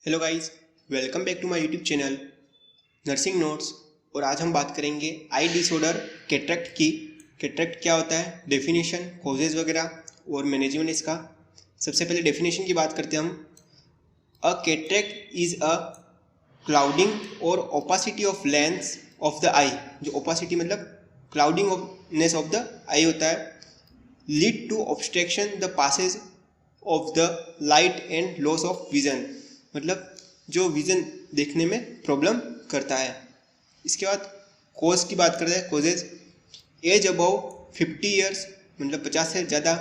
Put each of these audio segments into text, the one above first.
Hello guys, welcome back to my YouTube channel nursing notes. और आज हम बात करेंगे आई डिसऑर्डर कैटरेक्ट की। कैटरेक्ट क्या होता है, डेफिनेशन, कॉजेज वगैरह और मैनेजमेंट इसका। सबसे पहले डेफिनेशन की बात करते हैं हम। A cataract is a clouding or opacity of lens of the eye. जो ओपासिटी मतलब क्लाउडिंगनेस ऑफ द आई होता है, lead to obstruction the passage of the light and loss of vision. मतलब जो विजन देखने में प्रॉब्लम करता है। इसके बाद कोज की बात करते हैं, कोजेज। एज अबव 50 ईयर्स मतलब 50 से ज़्यादा,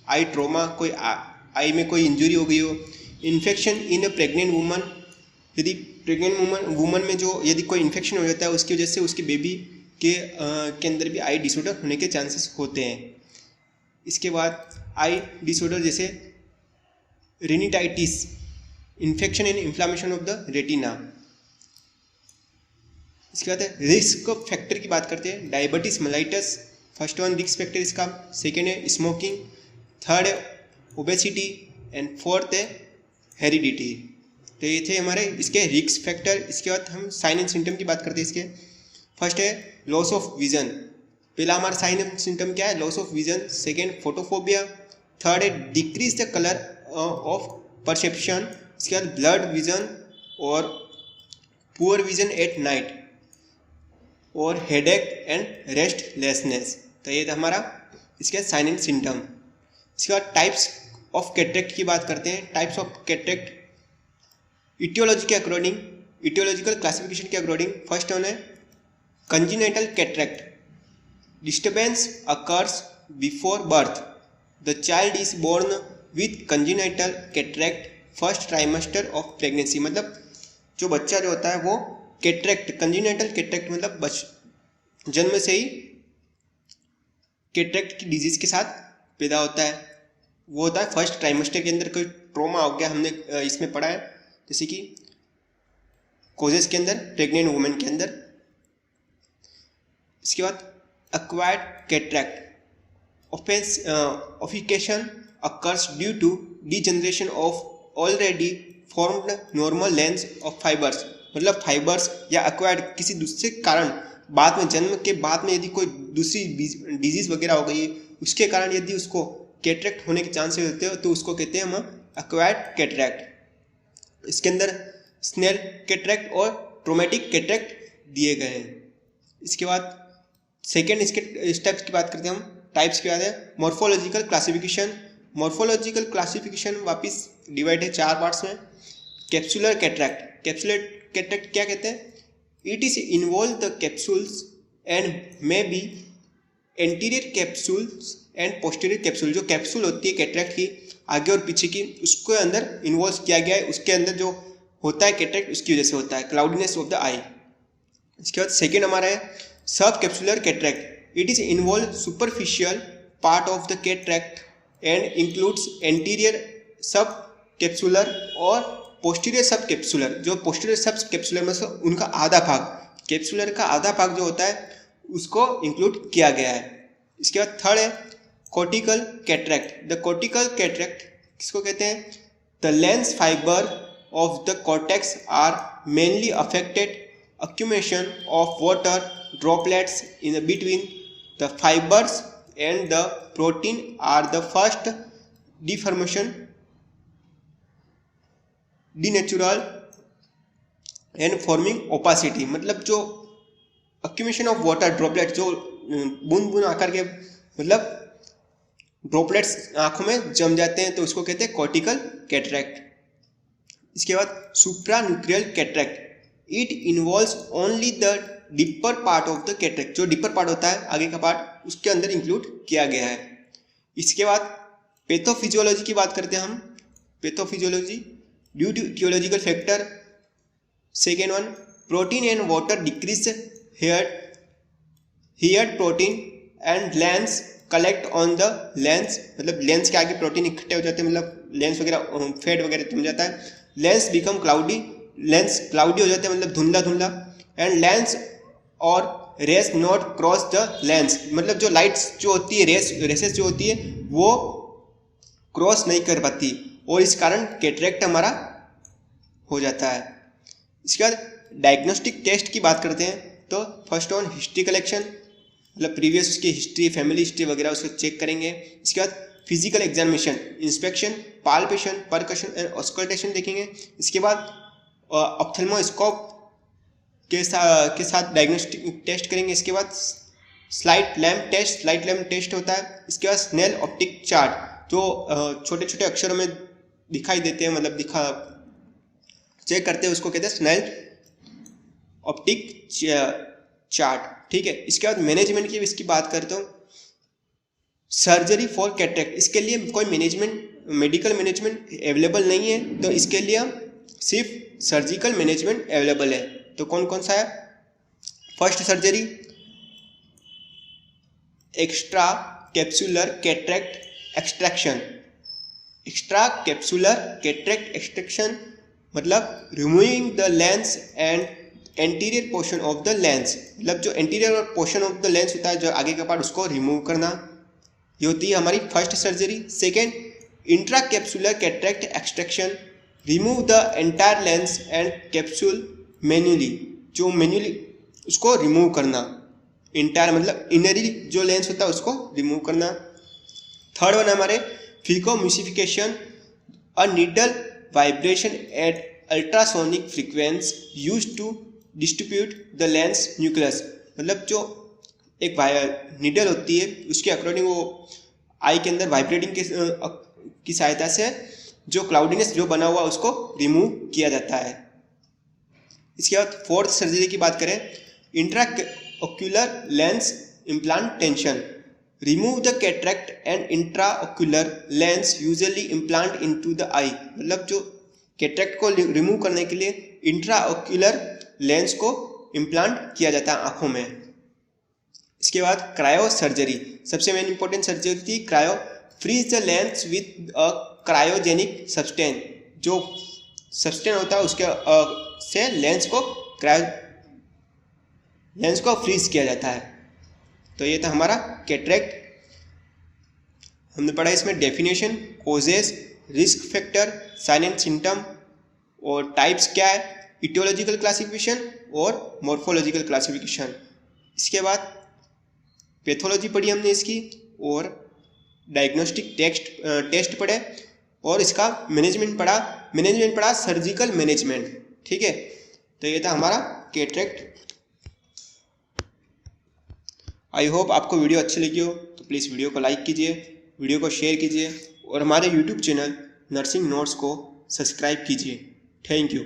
आई ट्रोमा, कोई आई में कोई इंजरी हो गई हो, infection in a pregnant woman. यदि प्रेग्नेंट वुमन में जो यदि कोई इन्फेक्शन हो जाता है, उसकी वजह से उसके बेबी के अंदर भी आई डिसऑर्डर होने के चांसेस होते हैं। इसके बाद आई डिसऑर्डर जैसे retinitis, infection and inflammation of the retina. इसके बाद रिस्क फैक्टर की बात करते हैं। Diabetes mellitus first one risk factor इसका, सेकेंड है स्मोकिंग, थर्ड है ओबेसिटी एंड फोर्थ है हेरिडिटी। तो ये थे हमारे इसके रिस्क फैक्टर। इसके बाद हम साइन एंड सिम्टम की बात करते हैं। इसके फर्स्ट है लॉस ऑफ विजन। पहला हमारा साइन एंड सिम्टम क्या है, loss of vision. Second photophobia. Third है decrease the colour of perception. इसके बाद ब्लड विजन और पुअर विजन एट नाइट और हेडेक एंड रेस्टलेसनेस। तो ये था हमारा इसके साइन एंड सिम्टम। इसके बाद टाइप्स ऑफ कैटरेक्ट की बात करते हैं। टाइप्स ऑफ कैटरेक्ट इटियोलॉजी के अकॉर्डिंग, इटियोलॉजिकल क्लासिफिकेशन के अकॉर्डिंग फर्स्ट वन है congenital cataract. Disturbance occurs before birth. The child is born with congenital cataract first trimester of pregnancy. मतलब जो बच्चा जो होता है वो कैटरेक्ट, कंजेनिटल कैटरेक्ट मतलब जन्म से ही कैटरेक्ट की डिजीज के साथ पैदा होता है। वो होता है फर्स्ट ट्राइमेस्टर के अंदर। कोई ट्रॉमा हो गया, हमने इसमें पढ़ा है, जैसे कि कोजेस के अंदर प्रेग्नेंट वुमेन के अंदर। इसके बाद acquired cataract opacification occurs due to degeneration of already formed normal lens of fibres. मतलब फाइबर्स या एक्वायर्ड किसी दूसरे कारण बाद में, जन्म के बाद में यदि कोई दूसरी डिजीज वगैरह हो गई, उसके कारण यदि उसको कैटरेक्ट होने के चांसेस होते हो तो उसको कहते हैं हम एक्वायर्ड कैटरेक्ट। इसके अंदर स्नेल कैटरेक्ट और ट्रोमेटिक कैटरेक्ट दिए गए हैं। इसके बाद सेकेंड इसके स्टेप्स की बात करते हैं हम। टाइप्स की बात है मॉर्फोलॉजिकल क्लासिफिकेशन। मॉर्फोलॉजिकल क्लासिफिकेशन वापस डिवाइड है 4 पार्ट्स में। Capsular cataract. कैप्सुलर कैटरेक्ट क्या कहते हैं, it is involve the capsules and may be anterior capsules and posterior capsule. जो कैप्सूल होती है कैटरेक्ट की आगे और पीछे की, उसको अंदर इन्वॉल्व किया गया है। उसके अंदर जो होता है कैटरेक्ट उसकी वजह से होता है, क्लाउडीनेस ऑफ द आई। इसके बाद सेकेंड हमारा है सब capsular cataract. It is involve superficial part of the cataract and includes anterior सब कैप्सुलर और पोस्टीरियर सब कैप्सुलर। जो पोस्टीरियर सब कैप्सुलर में से उनका आधा भाग, कैप्सुलर का आधा भाग जो होता है उसको इंक्लूड किया गया है। इसके बाद थर्ड है cortical cataract. The cortical cataract किसको कहते हैं, the lens fiber of the cortex are mainly affected, accumulation of water droplets in between the fibers and the protein are the first deformation, denatural and forming opacity। मतलब जो accumulation of water droplets, जो बूंद बूंद आकर के मतलब droplets आंखों में जम जाते हैं, तो उसको कहते हैं कॉर्टिकल कैटरेक्ट। इसके बाद supranuclear cataract. It involves only the deeper part of the cataract. जो डिपर पार्ट होता है आगे का पार्ट, उसके अंदर इंक्लूड किया गया है। इसके बाद पैथोफिजियोलॉजी की बात करते हैं हम। Pathophysiology due to theological factor. Second one protein and water decrease here protein and lens collect on the lens. मतलब लेंस के आगे प्रोटीन इकट्ठे हो जाते हैं, मतलब लेंस वगैरह फैट वगैरह जम जाता है। Lens become cloudy, lens cloudy हो जाते हैं मतलब धुंधला धुंधला। एंड लेंस और rays not cross the lens. मतलब जो लाइट्स जो होती है, रेसेस जो होती है वो क्रॉस नहीं कर पाती और इस कारण कैटरेक्ट हमारा हो जाता है। इसके बाद डायग्नोस्टिक टेस्ट की बात करते हैं तो फर्स्ट ऑन हिस्ट्री कलेक्शन, मतलब प्रीवियस उसकी हिस्ट्री, फैमिली हिस्ट्री वगैरह उसको चेक करेंगे। इसके बाद physical examination, inspection, palpation, percussion and auscultation देखेंगे। इसके बाद ऑप्थेल्मोस्कोप के साथ डायग्नोस्टिक टेस्ट करेंगे। इसके बाद स्लाइट लैम्प टेस्ट होता है। इसके बाद स्नेल ऑप्टिक चार्ट, जो छोटे छोटे अक्षरों में दिखाई देते हैं, मतलब चेक करते हैं, उसको कहते हैं स्नेल ऑप्टिक चार्ट, ठीक है। इसके बाद मैनेजमेंट की इसकी बात करता हूँ, सर्जरी फॉर कैटरेक्ट, इसके लिए कोई मेडिकल मैनेजमेंट अवेलेबल नहीं है, तो इसके लिए सिर्फ सर्जिकल मैनेजमेंट अवेलेबल है। तो कौन कौन सा है? First surgery extra capsular cataract extraction. Extra capsular cataract extraction मतलब removing the lens and anterior portion of the lens, मतलब जो anterior portion of the lens होता है, जो आगे का पार्ट, उसको रिमूव करना, ये होती है हमारी first surgery. Second intra capsular cataract extraction, remove the entire lens and capsule manually, जो मैन्युअली उसको रिमूव करना, इंटायर मतलब इनरी जो लेंस होता है उसको रिमूव करना। थर्ड वन हमारे phacoemulsification, a needle vibration at ultrasonic frequency used to distribute the lens nucleus, मतलब जो एक नीडल होती है उसके अकॉर्डिंग वो आई के अंदर वाइब्रेटिंग की सहायता से जो क्लाउडीनेस जो बना हुआ उसको रिमूव किया जाता है। इसके बाद फोर्थ सर्जरी की बात करें, intra ocular lens implantation, remove the cataract and intra ocular lens usually implant into the eye, मतलब जो कैटरेक्ट को रिमूव करने के लिए इंट्रा ओक्यूलर लेंस को इम्प्लांट किया जाता है आंखों में। इसके बाद क्रायो सर्जरी, सबसे मेन इंपॉर्टेंट सर्जरी थी cryo, freeze the lens with a cryogenic substance, जो सब्सटेंस होता है उसके से लेंस को फ्रीज किया जाता है। तो ये था हमारा कैटरेक्ट। हमने पढ़ा इसमें definition, causes, risk factor, sign and symptom और टाइप्स क्या है, इटियोलॉजिकल क्लासिफिकेशन और मॉर्फोलॉजिकल क्लासिफिकेशन। इसके बाद पैथोलॉजी पढ़ी हमने इसकी, और डायग्नोस्टिक टेस्ट पढ़े, और इसका मैनेजमेंट पढ़ा सर्जिकल मैनेजमेंट, ठीक है। तो ये था हमारा कैटरेक्ट। आई होप आपको वीडियो अच्छी लगी हो, तो प्लीज़ वीडियो को लाइक कीजिए, वीडियो को शेयर कीजिए और हमारे यूट्यूब चैनल नर्सिंग नोट्स को सब्सक्राइब कीजिए। Thank you.